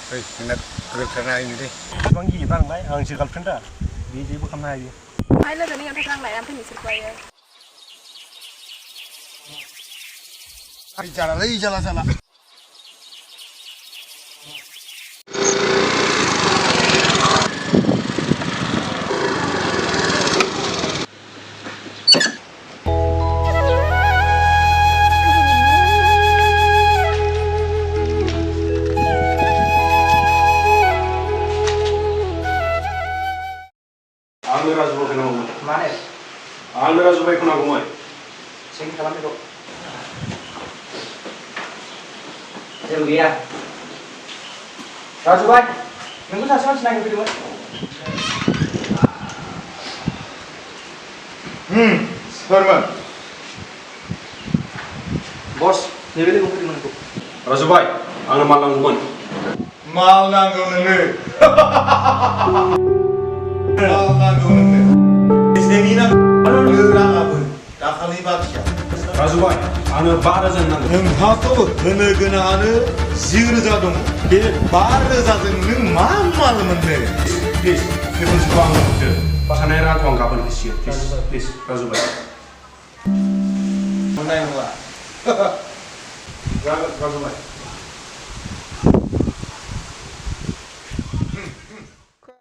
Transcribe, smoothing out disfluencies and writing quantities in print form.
Oi, nak girlfriend ini deh. Bang gibang bay, ang si girlfriend dah. Dia bukan hai dia. Hai lo tadi yang terang lah, yang penting supaya. Lagi jalan. Mana? Alhamdulillah supaya kena gumai. Sing kalam itu. Saya begini ya. Raju bay, minggu saya senang video. Formal. Bos, ni beli kumpul di mana tu? Raju bay, ang malang gumai. Mal nanggung nene. Mal nanggung nene. Isnemina orang apa? Tak kali baca. Raju bay, ang barazan nang. Hatu gena ane zir jadung. Dia jadung ni mal mende. Please, ni pun suka ang muda. Pasal era aku ang kapan kesian. Please, Raju bay. Mana yang lah? Raju bay.